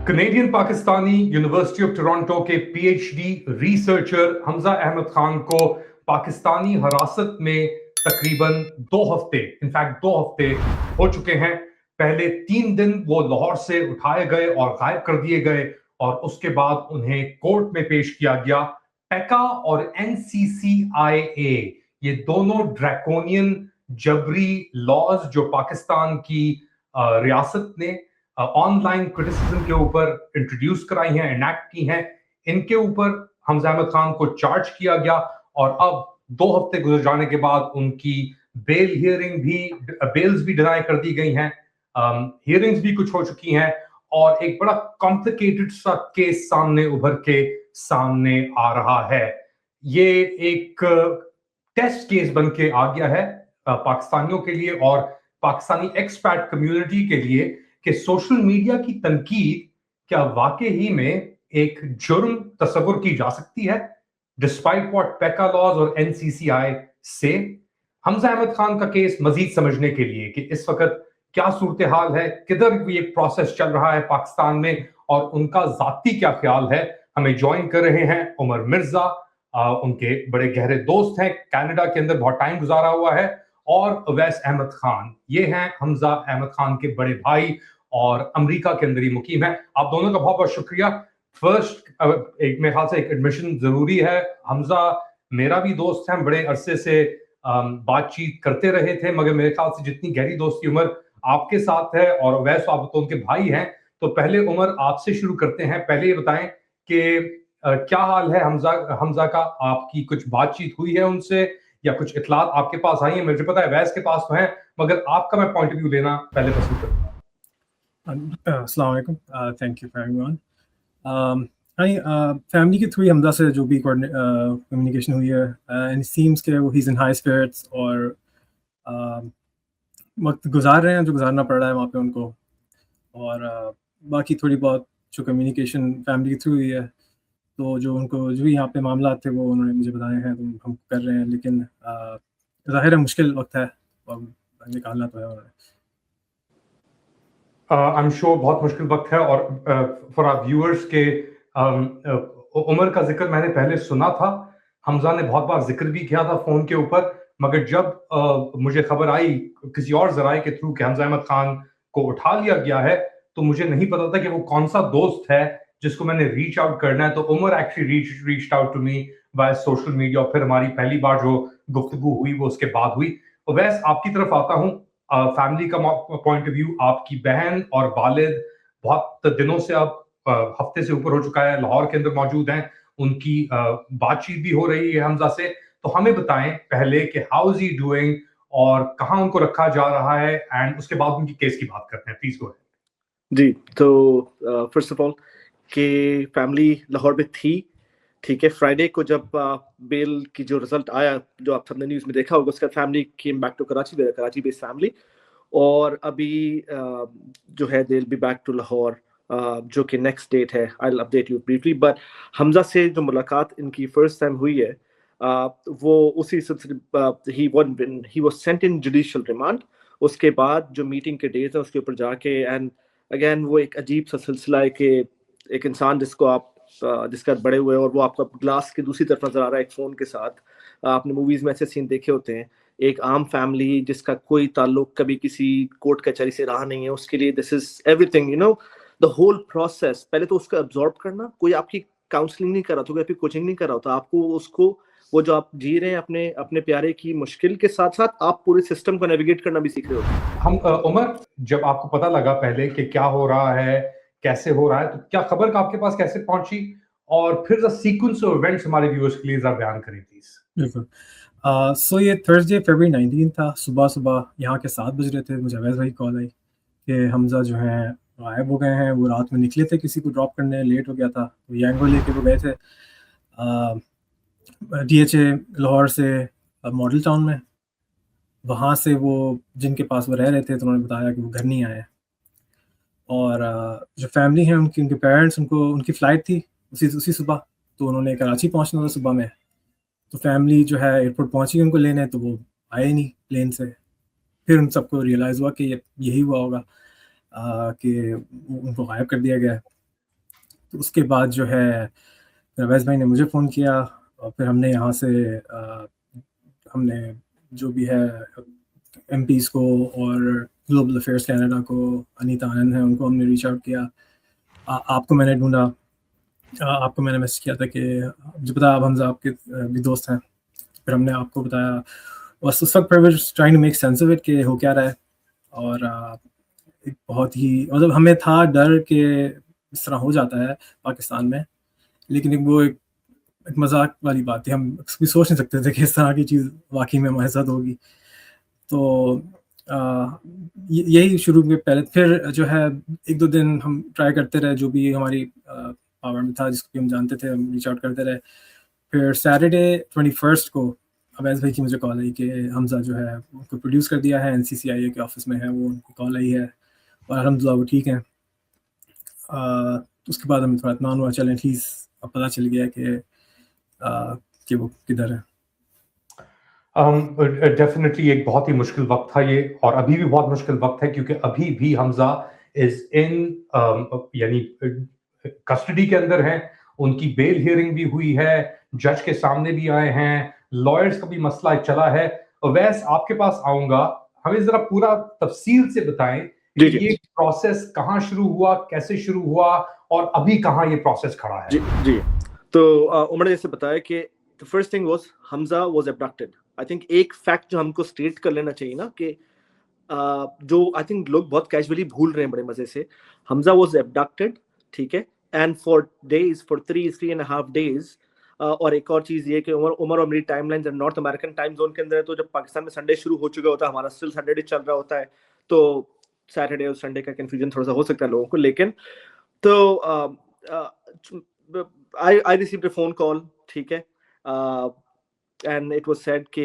Canadian Pakistani university of Toronto के PhD researcher Hamza Ahmad Khan को पाकिस्तानी हिरासत में तकरीबन 2 हफ्ते इनफैक्ट 2 हफ्ते हो चुके हैं। पहले 3 दिन वो लाहौर से उठाए गए और गायब कर दिए गए और उसके बाद उन्हें कोर्ट में पेश किया गया। पैका और एनसीसीआईए ये दोनों ड्रैकोनियन जबरी लॉज जो पाकिस्तान की रियासत ने ऑनलाइन क्रिटिसिज्म के ऊपर इंट्रोड्यूस कराई हैं, एनैक्ट की हैं, इनके ऊपर हमजा अहमद खान को चार्ज किया गया और अब 2 हफ्ते गुजर जाने के बाद उनकी बेल्स भी डिनाई कर दी गई हैं, हियरिंग्स भी कुछ हो चुकी हैं और एक बड़ा कॉम्प्लिकेटेड सा केस सामने उभर के सामने आ रहा है। ये एक टेस्ट केस बन के आ गया है पाकिस्तानियों के लिए और पाकिस्तानी एक्सपैट कम्युनिटी के लिए कि सोशल मीडिया की तनकीद क्या वाकई ही में एक जुर्म तस्वुर की जा सकती है डिस्पाइट व्हाट पैका लॉज और एनसीसीआई से। हमजा अहमद खान का केस मजीद समझने के लिए कि इस वक्त क्या सूरत हाल है, किधर ये प्रोसेस चल रहा है पाकिस्तान में और उनका जाती क्या ख्याल है, हमें ज्वाइन कर रहे हैं उमर मिर्जा। उनके बड़े गहरे दोस्त हैं, कनाडा के अंदर बहुत टाइम गुजारा हुआ है, और अवैस अहमद खान, ये हैं हमजा अहमद खान के बड़े भाई और अमेरिका के अंदर ही मुकीम है। आप दोनों का बहुत बहुत शुक्रिया। फर्स्ट एक मेरे ख्याल से एक एडमिशन जरूरी है। हमजा मेरा भी दोस्त है, बड़े अरसे से बातचीत करते रहे थे, मगर मेरे ख्याल से जितनी गहरी दोस्ती उमर आपके साथ है और अवैस आप तो उनके भाई हैं। तो पहले उमर आपसे शुरू करते हैं, पहले ये बताएं कि क्या हाल है हमजा का, आपकी कुछ बातचीत हुई है उनसे या कुछ इतलात आपके पास आई है? मुझे पता है वैस के पास तो है, मगर आपका मैं पॉइंट ऑफ व्यू लेना पहले पसंद करूंगा। अस्सलाम वालेकुम, thank you for having on. Family के थ्रू हमजा से जो भी कम्युनिकेशन हुई है, एंड सीम्स के वो he is in high spirits और वक्त गुजार रहे हैं जो गुजारना पड़ रहा है वहाँ पे उनको, और बाकी थोड़ी बहुत जो कम्युनिकेशन फैमिली के थ्रू हुई है, तो जो उनको जो भी यहाँ पे मामला थे वो उन्होंने मुझे बताए हैं, तो हम कर रहे हैं, लेकिन ज़ाहिर है मुश्किल वक्त है और निकालना तो है उन्होंने। आई एम श्योर बहुत मुश्किल वक्त है और फॉर आवर व्यूअर्स के उमर का जिक्र मैंने पहले सुना था, हमजा ने बहुत बार जिक्र भी किया था फ़ोन के ऊपर, मगर जब मुझे खबर आई किसी और ज़राए के थ्रू कि हमजा अहमद खान को उठा लिया गया है, तो मुझे नहीं पता था कि वो कौन सा दोस्त है जिसको मैंने रीच आउट करना है। तो Umar actually reached out to me by social media और फिर हमारी पहली बार जो गुफ्तगू हुई वो उसके बाद हुई। वैसे आपकी तरफ आता हूँ, फैमिली का पॉइंट ऑफ व्यू, आपकी बहन और वालिद बहुत दिनों से, अब हफ्ते से ऊपर हो चुका है, लाहौर के अंदर मौजूद हैं, उनकी बातचीत भी हो रही है हमजा से। तो हमें बताएं पहले कि हाउ इज ही डूइंग और कहाँ उनको रखा जा रहा है, एंड उसके बाद उनकी केस की बात करते हैं। Please go ahead. जी, तो फर्स्ट ऑफ ऑल कि फैमिली लाहौर में थी, ठीक है। फ्राइडे को जब बेल की जो रिजल्ट आया, जो आप सबने न्यूज़ में देखा होगा, उसका family came back to Karachi, Karachi based family, और अभी जो है they will be back to Lahore, जो कि नेक्स्ट डेट है। I will update you briefly. But Hamza से जो मुलाकात इनकी फर्स्ट टाइम हुई है, वो उसी सिलसिले he was sent in judicial remand. उसके बाद जो मीटिंग के डेज हैं उसके ऊपर जाके, एंड अगेन वो एक अजीब सा सिलसिला है कि एक इंसान जिसको आप जिसका बड़े हुए और वो आपका ग्लास की दूसरी तरफ नजर आ रहा है एक फोन के साथ। आपने मूवीज में ऐसे सीन देखे होते हैं, एक आम फैमिली जिसका कोई ताल्लुक कभी किसी कोर्ट कचहरी से रहा नहीं है, उसके लिए this is everything, you know, the whole process. पहले तो उसको एब्जॉर्ब करना, कोई आपकी काउंसलिंग नहीं कर रहा था, कोई कोचिंग नहीं कर रहा था, आपको उसको वो जो आप जी रहे हैं अपने अपने प्यारे की मुश्किल के साथ साथ आप पूरे सिस्टम को नेविगेट करना भी सीख रहे हो। हम उमर, जब आपको पता लगा पहले कि क्या हो रहा है, कैसे हो रहा है, तो क्या खबर का आपके पास कैसे पहुंची, और फिर द सीक्वेंस ऑफ इवेंट्स हमारे व्यूअर्स के लिए जरा बयान करें प्लीज। बिल्कुल। सो ये थर्सडे फरवरी 19 था, सुबह यहाँ के 7 बज रहे थे, मुझे अवैस भाई कॉल आई कि हमजा जो है गायब हो गए हैं। वो रात में निकले थे किसी को ड्रॉप करने, लेट हो गया था, तो यांगो लेके वो गए थे DHA लाहौर से मॉडल टाउन में। वहाँ से वो जिनके पास वो रह रहे थे, तो उन्होंने बताया कि वो घर नहीं आए, और जो फैमिली है उनके पेरेंट्स, उनकी फ़्लाइट थी उसी सुबह, तो उन्होंने कराची पहुँचना था सुबह में। तो फैमिली जो है एयरपोर्ट पहुँची उनको लेने, तो वो आए नहीं प्लेन से। फिर उन सबको रियलाइज़ हुआ कि यही हुआ होगा कि उनको गायब कर दिया गया है। तो उसके बाद जो है अवैस भाई ने मुझे फ़ोन किया और फिर हमने यहाँ से हमने जो भी है MPs को और ग्लोबल अफेयर्स कनाडा को, अनीता आनंद है, उनको हमने रीच आउट किया। आपको मैंने ढूंढा, आपको मैंने मैसेज किया था कि जो पता आप हमजा आपके भी दोस्त हैं, फिर हमने आपको बताया। बस उस वक्त trying to make sense of it कि हो क्या रहा है। और एक बहुत ही मतलब हमें था डर कि इस तरह हो जाता है पाकिस्तान में, लेकिन एक मजाक वाली बात थी, हम कभी सोच नहीं सकते थे कि इस तरह की चीज़ वाकई में हमारे साथ होगी। तो यही शुरू में पहले, फिर जो है 1-2 दिन हम ट्राई करते रहे, जो भी हमारी पावर में था, जिसको भी हम जानते थे, हम रीच आउट करते रहे। फिर सैटरडे 21 को अवैस भाई की मुझे कॉल आई कि हमजा जो है उनको प्रोड्यूस कर दिया है, NCCIA के ऑफिस में है वो, उनको कॉल आई है और अल्हम्दुलिल्लाह वो ठीक हैं। उसके बाद हमें थोड़ा इत्मीनान हुआ, चलें एटलीस्ट अब पता चल गया कि वो किधर है। डेफिनेटली एक बहुत ही मुश्किल वक्त था ये, और अभी भी बहुत मुश्किल वक्त है, क्योंकि अभी भी हमजा इज इन यानी कस्टडी के अंदर हैं। उनकी बेल हियरिंग भी हुई है, जज के सामने भी आए हैं, लॉयर्स का भी मसला चला है। अवैस, आपके पास आऊंगा, हमें जरा पूरा तफसील से बताएं कि ये प्रोसेस कहाँ शुरू हुआ, कैसे शुरू हुआ और अभी कहाँ ये प्रोसेस खड़ा है। जी तो उमर ने जैसे बताया कि the first thing was Hamza was abducted. I think एक फैक्ट जो हमको स्टेट कर लेना चाहिए ना कि जो आई थिंक लोग बहुत कैजुअली भूल रहे हैं बड़े मजे से, Hamza was abducted, ठीक है, and for 3.5 days और एक और चीज ये कि उमर और मेरी timelines north American time zone के अंदर है, तो जब पाकिस्तान में संडे शुरू हो चुका होता है, हमारा स्टिल सैटरडे चल रहा होता है, तो सैटरडे और संडे का कंफ्यूजन थोड़ा सा हो सकता है लोगों को। लेकिन तो I received a phone call, ठीक है, and it was said कि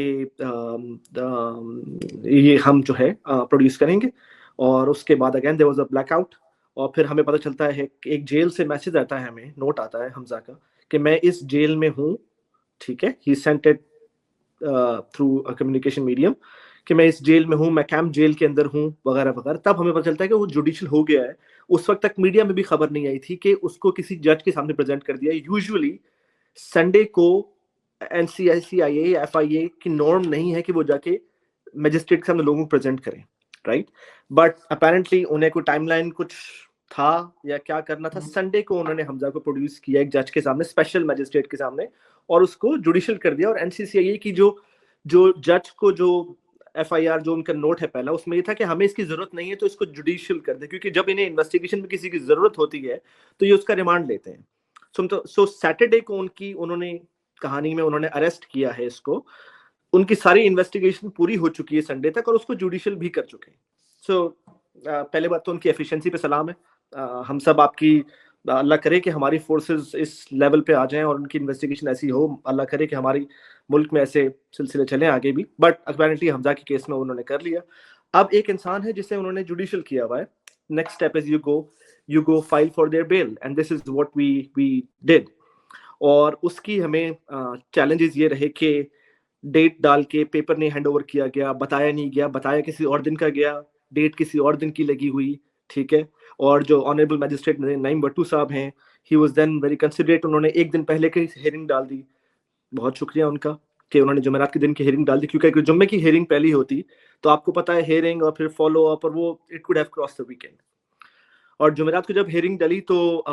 ये हम जो है प्रोड्यूस करेंगे। और उसके बाद again there was a blackout, और फिर हमें पता चलता है कि एक जेल से मैसेज आता है, हमें नोट आता है हमजा का कि मैं इस जेल में हूँ, ठीक है, he sent it through a communication medium कि मैं इस जेल में हूँ, मैं कैंप जेल के अंदर हूँ वगैरह वगैरह। तब हमें पता चलता है कि वो जुडिशियल हो गया है। उस वक्त तक मीडिया में भी खबर नहीं आई थी कि उसको किसी जज के सामने प्रेजेंट कर दिया। यूजुअली संडे को NCCIA FIA की नॉर्म नहीं है कि वो जाके मैजिस्ट्रेट के सामने लोगों को प्रेजेंट करें, राइट? बट अपेरेंटली उन्हें कोई टाइमलाइन कुछ था या क्या करना था, संडे को उन्होंने हमजा को प्रोड्यूस किया एक जज के सामने, स्पेशल मैजिस्ट्रेट के सामने, और उसको जुडिशियल कर दिया। और NCCIA की जो जज को जो FIR जो उनका नोट है पहला, उसमें ये था कि हमें इसकी जरूरत नहीं है तो इसको जुडिशियल कर दे, क्योंकि जब इन्हें इन्वेस्टिगेशन में किसी की जरूरत होती है तो ये उसका रिमांड लेते हैं। सो सैटरडे को उन्होंने कहानी में उन्होंने अरेस्ट किया है इसको। उनकी सारी इन्वेस्टिगेशन पूरी हो चुकी है संडे तक, और उसको जुडिशियल भी कर चुके हैं। सो पहले बात तो उनकी एफिशिएंसी पे सलाम है। हम सब आपकी अल्लाह करे कि हमारी फोर्सेस इस लेवल पे आ जाएं और उनकी इन्वेस्टिगेशन ऐसी हो, अल्लाह करे कि हमारी मुल्क में ऐसे सिलसिले चलें आगे भी। बट अपैरेंटली हमजा के केस में उन्होंने कर लिया। अब एक इंसान है जिसे उन्होंने जुडिशियल किया हुआ है, next step is you go file for their bail, and this is what we did. और उसकी हमें चैलेंजेस ये रहे कि डेट डाल के पेपर नहीं हैंड ओवर किया गया, बताया नहीं गया, बताया किसी और दिन का गया, डेट किसी और दिन की लगी हुई, ठीक है। और जो ऑनरेबल मैजिस्ट्रेट नईम भट्टू साहब हैं, he was then very considerate, उन्होंने एक दिन पहले की हेयरिंग डाल दी। बहुत शुक्रिया उनका कि उन्होंने जुमेरात के दिन की हेयरिंग डाल दी, क्योंकि अगर जुम्मे की हेयरिंग पहली होती तो आपको पता है हेयरिंग और फिर फॉलो अप, और वो it could have cross the weekend. और जुमेरात को जब हेयरिंग डली तो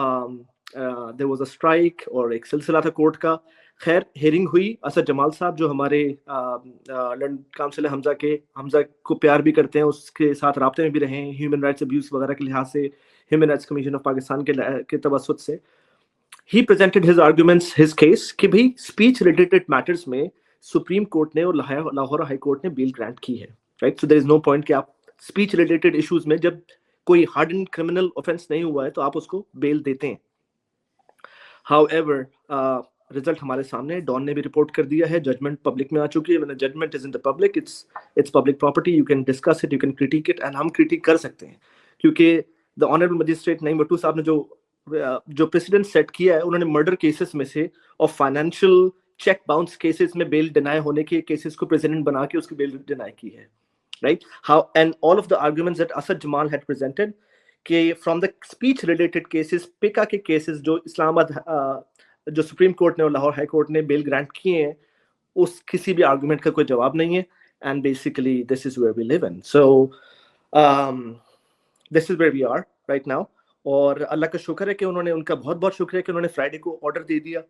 देयर वाज अ स्ट्राइक और एक सिलसिला था कोर्ट का। खैर हेयरिंग हुई। असद जमाल साहब जो हमारे लंदन काउंसिल है हमजा को प्यार भी करते हैं, उसके साथ राब्ते में भी रहे हैं ह्यूमन राइट्स अब्यूज वगैरह के लिहाज से, human rights commission of Pakistan के तवसुत से। He presented his arguments, his case कि भाई स्पीच रिलेटेड मैटर्स में सुप्रीम कोर्ट ने और लाहौर हाई कोर्ट ने बेल ग्रांट की है, right? So there is no point कि आप स्पीच रिलेटेड इश्यूज में जब कोई हार्ड एंड क्रिमिनल ऑफेंस नहीं हुआ है तो आप उसको बेल देते हैं। हाउएवर रिजल्ट हमारे सामने, डॉन ने भी रिपोर्ट कर दिया है, जजमेंट पब्लिक में आ चुकी है। Judgement is in the public, it's public property, you can discuss it, you can critic it, and हम क्रिटिक कर सकते हैं, क्योंकि the honourable magistrate Naeem Bhattu साहब ने जो प्रेसिडेंट सेट किया है, उन्होंने मर्डर केसेस में से और फाइनेंशियल चेक बाउंस केसेस में बेल डिनाई होने के केसेस को प्रेसिडेंट बना के उसकी बेल डिनाई की है, right? How and all of the arguments that Asad Jamal had presented, कि from the speech related cases, PECA के केसेस जो इस्लामाबाद जो सुप्रीम कोर्ट ने और लाहौर हाई कोर्ट ने बेल ग्रांट किए हैं, उस किसी भी आर्गुमेंट का कोई जवाब नहीं है. And basically this is where we live in. So this is where we are right now. और अल्लाह का शुक्र है कि उन्होंने, उनका बहुत बहुत शुक्र है कि उन्होंने फ्राइडे को ऑर्डर दे दिया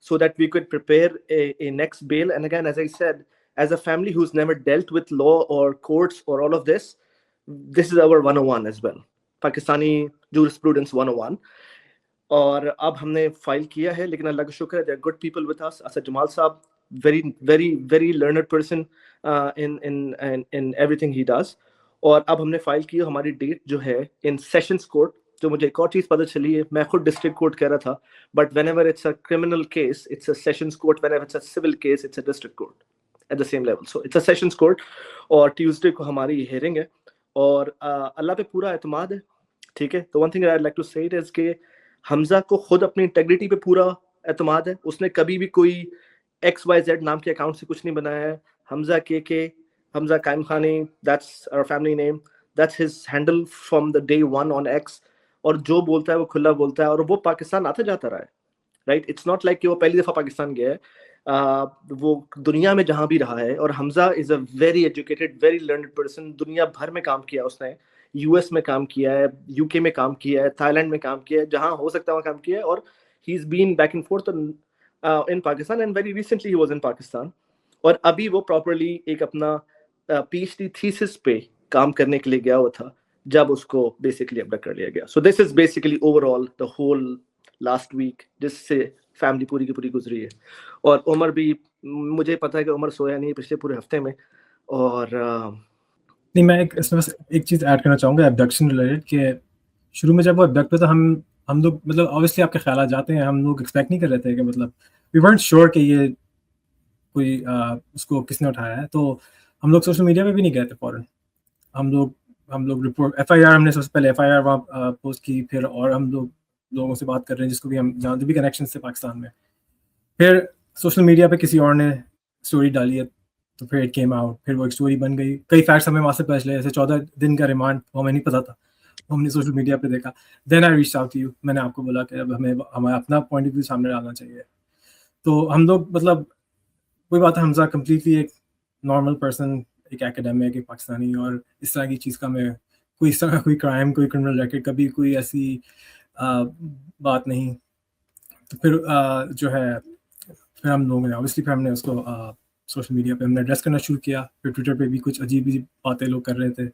so that we could prepare a next bail. And again, as I said, as a family who's never dealt with law or courts or all of this is our 101 as well, Pakistani jurisprudence 101. और अब हमने file किया है, लेकिन अल्लाह का शुक्र है, there are good people with us. Asad Jamal साहब, very learned person in everything he does. और अब हमने फाइल की, हमारी डेट जो है इन सेशंस कोर्ट. जो मुझे एक और चीज पता चली है, मैं खुद डिस्ट्रिक्ट कोर्ट कह रहा था, but whenever it's a criminal case it's a sessions court, whenever it's a civil case it's a district court at the same level. So it's a sessions court. और ट्यूसडे को हमारी hearing है और अल्लाह पे पूरा एतमाद है. ठीक है. तो one thing I like to say it is कि हमजा को खुद अपनी इंटेग्रिटी पे पूरा एतमाद है. उसने कभी भी कोई XYZ नाम के अकाउंट से कुछ नहीं बनाया है. हमजा के Hamza Qaim Khani, that's our family name, that's his handle from the day one on X. और जो बोलता है वो खुला बोलता है, और वो पाकिस्तान आता जाता रहा है. राइट. इट्स नॉट लाइक कि वो पहली दफा पाकिस्तान गया है. वो दुनिया में जहां भी रहा है. और Hamza is a very educated, very learned person. दुनिया भर में काम किया उसने. US में काम किया है, UK में काम किया है, थाईलैंड में काम किया है, जहां हो सकता है वहां काम किया है. और he is been back and forth in Pakistan, and very recently he was in Pakistan. और अभी वो प्रॉपरली एक अपना PhD थीसिस पे काम करने के लिए गया हुआ था जब उसको बेसिकली अबडक्ट कर लिया गया. So this is basically overall the whole last week जिससे फैमिली पूरी की पूरी गुजरी है. और उमर भी, मुझे पता है कि उमर सोया नहीं पिछले पूरे हफ्ते में. और नहीं, मैं इसमें बस एक चीज़ ऐड करना चाहूँगा एब्डक्शन रिलेटेड, कि शुरू में जब वो एब्डक्ट हुआ तो हम लोग, मतलब ऑब्वियसली आपके ख्याल जाते हैं, हम लोग एक्सपेक्ट नहीं कर रहे थे कि, मतलब वी weren't श्योर कि ये कोई उसको किसने उठाया है. तो हम लोग सोशल मीडिया पे भी नहीं गए थे फौरन. हम लोग रिपोर्ट FIR, हमने सबसे पहले FIR वहाँ पोस्ट की. फिर और हम लोगों से बात कर रहे हैं जिसको भी हम जानते भी कनेक्शन से पाकिस्तान में. फिर सोशल मीडिया पे किसी और ने स्टोरी डाली है तो फिर इट केम आउट. फिर वो एक स्टोरी बन गई. कई फैक्ट्स हमें वहाँ से पता चले, जैसे 14 दिन का रिमांड हमें नहीं पता था, हमने सोशल मीडिया पे देखा. Then I reached out to you. मैंने आपको बोला कि अब हमें हमारा अपना पॉइंट ऑफ व्यू सामने डालना चाहिए. तो हम लोग, मतलब कोई बात है, हमजा कम्प्लीटली एक नॉर्मल पर्सन, एक एकेडमिक, एक पाकिस्तानी, और इस तरह की चीज़ का मैं कोई इस तरह कोई क्राइम, कोई क्रिमिनल रैकेट, कभी कोई ऐसी बात नहीं. तो फिर जो है, फिर हम लोगों ने ऑब्वियसली, फिर हमने उसको सोशल मीडिया पे हमने एड्रेस करना शुरू किया. फिर ट्विटर पे भी कुछ अजीब बातें लोग कर रहे थे,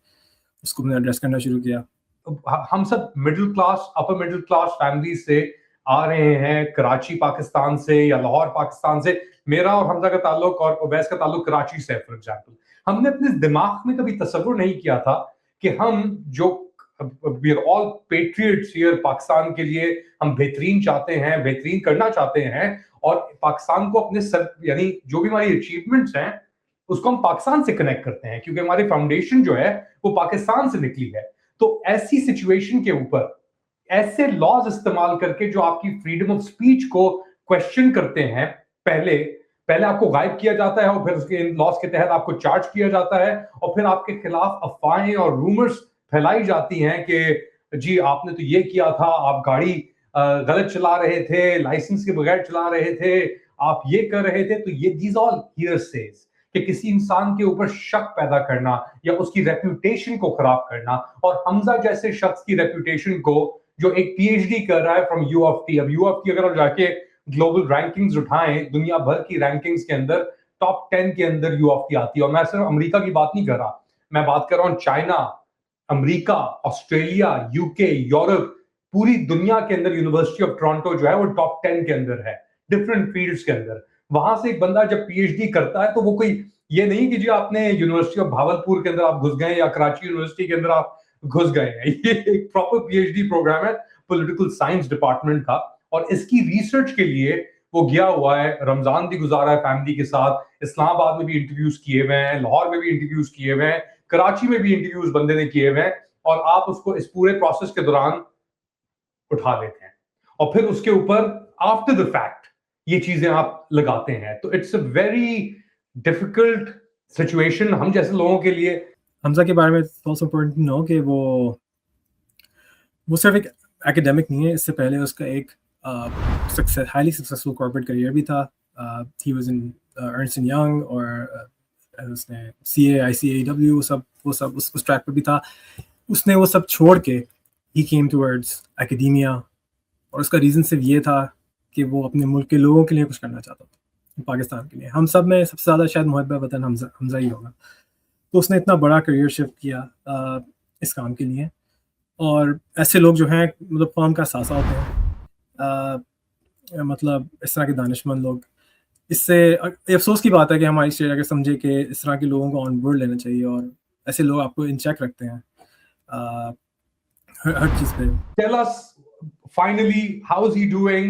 उसको हमने एड्रेस करना शुरू किया. हम सब middle class, upper middle class family से आ रहे हैं, कराची पाकिस्तान से या लाहौर पाकिस्तान से. मेरा और हमजा का ताल्लुक और उवैस का ताल्लुक कराची से है फॉर एग्जांपल. हमने अपने दिमाग में कभी तसव्वुर नहीं किया था कि हम जो we are all patriots here, Pakistan के लिए हम बेहतरीन चाहते हैं, बेहतरीन करना चाहते हैं, और पाकिस्तान को अपने सर, यानी जो भी हमारी अचीवमेंट्स हैं उसको हम पाकिस्तान से कनेक्ट करते हैं, क्योंकि हमारी फाउंडेशन जो है वो पाकिस्तान से निकली है. तो ऐसी सिचुएशन के ऊपर ऐसे लॉज इस्तेमाल करके जो आपकी फ्रीडम ऑफ स्पीच को क्वेश्चन करते हैं, पहले आपको गायब किया जाता है, और फिर उसके लॉज के तहत आपको चार्ज किया जाता है, और फिर आपके खिलाफ अफवाहें और रूमर्स फैलाई जाती हैं कि जी आपने तो ये किया था, आप गाड़ी गलत चला रहे थे, लाइसेंस के बगैर चला रहे थे, आप ये कर रहे थे. तो ये दीज ऑल हियरसेज, कि किसी इंसान के ऊपर शक पैदा करना या उसकी रेप्यूटेशन को खराब करना. और हमजा जैसे शख्स की रेप्यूटेशन को, जो एक PhD कर रहा है फ्रॉम U of T, अब U of T अगर आप जाके ग्लोबल रैंकिंग्स उठाएं, दुनिया भर की रैंकिंग्स के अंदर टॉप 10 के अंदर U of T आती है. और मैं सिर्फ अमेरिका की बात नहीं कर रहा, मैं बात कर रहा हूँ China, America, Australia, UK, Europe, पूरी दुनिया के अंदर यूनिवर्सिटी ऑफ टोरंटो जो है वो टॉप 10 के अंदर है, डिफरेंट फील्ड्स के अंदर. वहां से एक बंदा जब PhD करता है तो वो कोई ये नहीं कि जी आपने यूनिवर्सिटी ऑफ भावलपुर के अंदर आप घुस गए या कराची यूनिवर्सिटी के अंदर आप घुस गए हैं. ये एक प्रॉपर PhD प्रोग्राम है पॉलिटिकल साइंस डिपार्टमेंट का, और इसकी रिसर्च के लिए वो गया हुआ है. रमजान भी गुजारा है फैमिली के साथ, इस्लामाबाद में भी इंटरव्यूज किए हुए हैं, लाहौर में भी इंटरव्यूज किए हुए हैं, कराची में भी इंटरव्यूज बंदे ने किए हुए हैं. और आप उसको इस पूरे प्रोसेस के दौरान उठा लेते हैं, और फिर उसके ऊपर आफ्टर द फैक्ट ये चीजें आप लगाते हैं. तो it's a very difficult situation हम जैसे लोगों के लिए. हमजा के बारे में also important to know कि वो वो सिर्फ एक एकेडमिक नहीं है, इससे पहले उसका एक हाईली सक्सेसफुल कॉर्पोरेट करियर भी था. ही was in Ernst and young और उसने CA ICAEW वो सब उस ट्रैक पर भी था. उसने वो सब छोड़ के ही केम टुवर्ड्स एकेडेमिया, और उसका रीज़न सिर्फ ये था कि वो अपने मुल्क के लोगों के लिए कुछ करना चाहता था, पाकिस्तान के लिए. हम सब में सबसे ज़्यादा शायद मुहब्बत वतन हमजा ही होगा. तो उसने इतना बड़ा करियर शिफ्ट किया इस काम के लिए. और ऐसे लोग जो हैं मतलब कौम का सासा होते हैं, मतलब इस तरह के दानिशमंद लोग. इससे अफसोस की बात है कि हमारी स्टेट अगर समझे कि इस तरह के लोगों को ऑन बोर्ड लेना चाहिए, और ऐसे लोग आपको इन चेक रखते हैं हर चीज़ पे. Tell us finally how is he doing,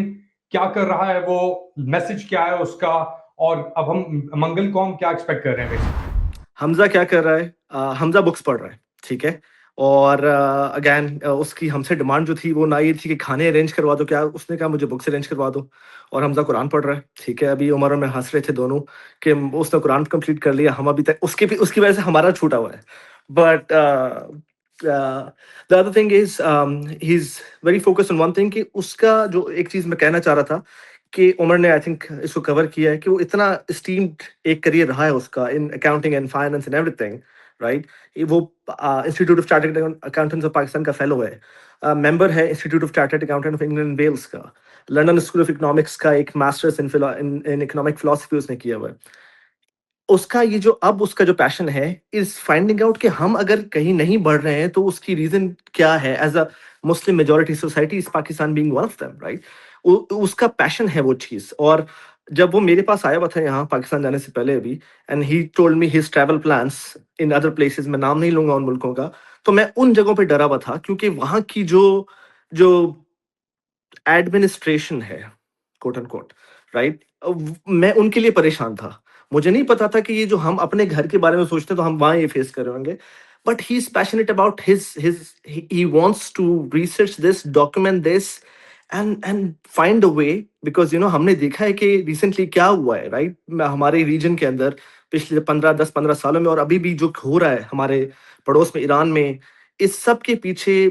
क्या कर रहा है वो, मैसेज क्या है उसका, और अब हम मंगल को हम क्या एक्सपेक्ट कर रहे हैं basically? हमजा क्या कर रहा है? हमजा बुक्स पढ़ रहा है, ठीक है. और अगेन उसकी हमसे डिमांड जो थी वो ना ये थी कि खाने अरेंज करवा दो, क्या उसने कहा मुझे बुक्स अरेंज करवा दो. और हमजा कुरान पढ़ रहा है, ठीक है. अभी उमर और मैं हंस रहे थे दोनों कि उसने कुरान कंप्लीट कर लिया, हम अभी तक उसकी वजह से हमारा छूटा हुआ है. But the other thing is he is very focused on one thing, कि उसका जो एक चीज मैं कहना चाह रहा था कि उमर ने आई थिंक इसको कवर किया है, कि वो इतना स्टीम्ड एक करियर रहा है उसका in accounting and finance and everything, right. वो institute of chartered accountants of Pakistan का फेलो है, मेंबर है institute of chartered accountant of England and Wales का, लंदन स्कूल ऑफ इकोनॉमिक्स का एक मास्टर्स इन इकोनॉमिक फिलोसफी उसने किया हुआ है. उसका ये जो अब उसका जो पैशन है इज फाइंडिंग आउट कि हम अगर कहीं नहीं बढ़ रहे हैं तो उसकी रीजन क्या है. As a Muslim majority society is Pakistan being one of them, right. उसका पैशन है वो चीज. और जब वो मेरे पास आया हुआ था यहाँ पाकिस्तान जाने से पहले अभी, and he told me his travel plans in other places, मैं नाम नहीं लूंगा उन मुल्कों का, तो मैं उन जगहों पे डरा हुआ था क्योंकि वहां की जो जो एडमिनिस्ट्रेशन है, कोट एंड कोट, राइट, मैं उनके लिए परेशान था. मुझे नहीं पता था कि ये जो हम अपने घर के बारे में सोचते हैं तो हम वहां ये फेस कर रहे होंगे. But he is passionate about his he wants to research this, document this, and find a way, because हमने देखा है कि रिसेंटली क्या हुआ है, राइट, हमारे रीजन के अंदर पिछले 10-15 सालों में, और अभी भी जो हो रहा है हमारे पड़ोस में ईरान में, इस सब के पीछे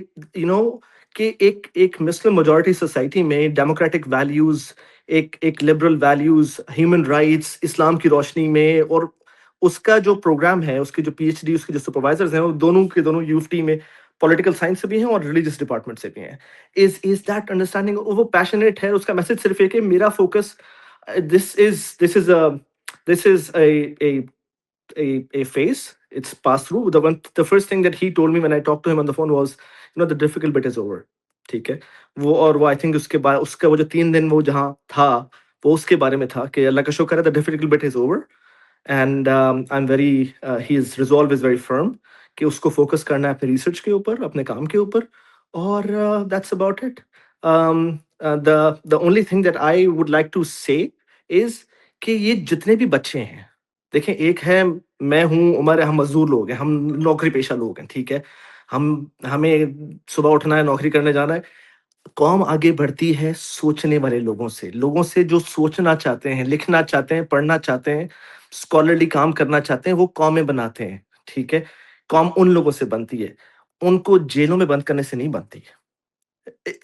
कि एक मुस्लिम मेजॉरिटी सोसाइटी में डेमोक्रेटिक वैल्यूज, एक लिबरल वैल्यूज, ह्यूमन राइट्स, इस्लाम की रोशनी में, और उसका जो प्रोग्राम है, उसके जो PhD, उसके जो सुपरवाइजर्स हैं, वो दोनों के दोनों UFT में पॉलिटिकल साइंस से भी हैं और रिलीजियस डिपार्टमेंट से भी हैं. Is that understanding. वो पैशनेट है. उसका मैसेज सिर्फ है कि मेरा focus this is a phase. It's passed through. The first thing that he told me when I talked to him on the phone was, the difficult bit is over. ठीक है. वो I think उसके बाद उसका वो जो 3 दिन वो जहाँ था वो उसके बारे में था कि अल्लाह का शुक्र है, the difficult bit is over, and I am very his resolve is very firm कि उसको फोकस करना है अपने रिसर्च के ऊपर, अपने काम के ऊपर, और that's about it. The only thing that I would like to say is कि ये जितने भी बच्चे हैं, देखें, एक है मैं हूँ, उमर है, हम मजदूर लोग हैं, हम नौकरी पेशा लोग हैं, ठीक है. हमें सुबह उठना है, नौकरी करने जाना है. कौम आगे बढ़ती है सोचने वाले लोगों से जो सोचना चाहते हैं, लिखना चाहते हैं, पढ़ना चाहते हैं, स्कॉलरली काम करना चाहते हैं, वो कौमें बनाते हैं, ठीक है. कौम उन लोगों से बनती है, उनको जेलों में बंद करने से नहीं बनती.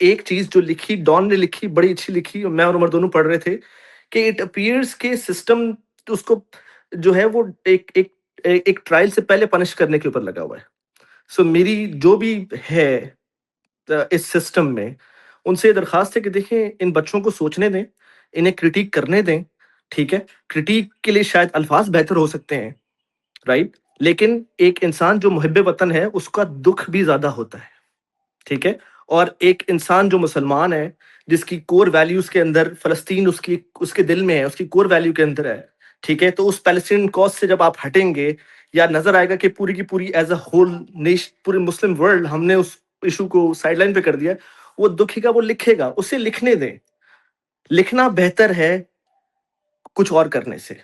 एक चीज जो लिखी, डॉन ने लिखी, बड़ी अच्छी लिखी, और मैं और उमर दोनों पढ़ रहे थे कि इट अपीयर्स के सिस्टम उसको जो है वो एक ट्रायल से पहले पनिश करने के ऊपर लगा हुआ है. सो मेरी जो भी है इस सिस्टम में, उनसे दरखास्त है कि देखें, इन बच्चों को सोचने दें, इन्हें क्रिटिक करने दें, ठीक है. क्रिटिक के लिए शायद अल्फाज बेहतर हो सकते हैं, राइट, लेकिन एक इंसान जो मुहिब्बे वतन है उसका दुख भी ज्यादा होता है, ठीक है. और एक इंसान जो मुसलमान है, जिसकी कोर वैल्यूज के अंदर फलस्तीन उसके दिल में है, उसकी कोर वैल्यू के अंदर है, ठीक है, तो उस पैलेस्टीन कॉज से जब आप हटेंगे, या नजर आएगा कि पूरी की पूरी एज अ होल नेशन, पूरे मुस्लिम वर्ल्ड, हमने उस इशू को साइडलाइन पे कर दिया, वो दुखी वो लिखेगा, उसे लिखने दें. लिखना बेहतर है कुछ और करने से,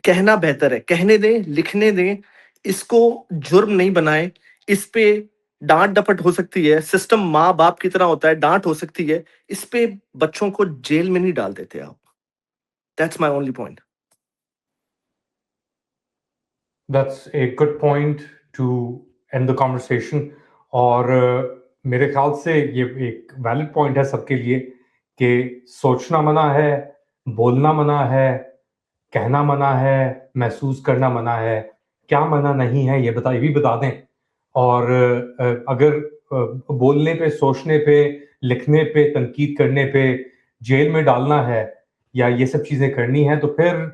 कहना बेहतर है, कहने दें, लिखने दें. इसको जुर्म नहीं बनाए. इस पे डांट डपट हो सकती है, सिस्टम माँ बाप की तरह होता है, डांट हो सकती है. इस पे बच्चों को जेल में नहीं डाल देते आप. That's my only point. That's a good point to end the conversation. और मेरे ख्याल से ये एक वैलिड पॉइंट है सबके लिए कि सोचना मना है, बोलना मना है, कहना मना है, महसूस करना मना है, क्या मना नहीं है ये भी बता दें। और अगर बोलने पे, सोचने पे, लिखने पे, तनकीद करने पे जेल में डालना है या ये सब चीजें करनी है तो फिर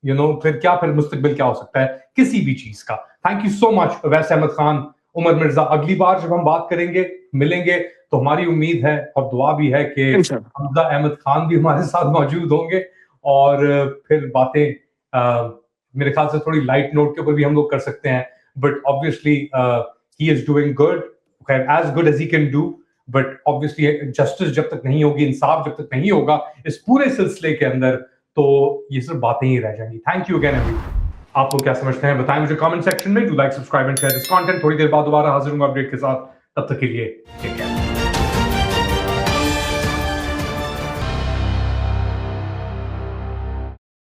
फिर मुस्तकबिल क्या हो सकता है किसी भी चीज का। Thank you so much Awais Ahmed Khan, Umar Mirza. अगली बार जब हम बात करेंगे, मिलेंगे, तो हमारी उम्मीद है और दुआ भी है कि हमजा अहमद खान भी हमारे साथ मौजूद होंगे और फिर बातें मेरे ख्याल से थोड़ी लाइट नोट के ऊपर भी हम लोग कर सकते हैं। But obviously he is doing good, as good as he can do. But obviously justice जब तक नहीं होगी, इंसाफ जब तक नहीं होगा इस पूरे सिलसिले के अंदर, तो ये सिर्फ बातें ही रह जाएंगी। Thank you again everyone. आप लोग क्या समझते हैं बताएं मुझे कमेंट सेक्शन में। Do like, subscribe and share this content. थोड़ी देर बाद दोबारा हाजिर हूंगा अपडेट के साथ, तब तक के लिए टेक केयर।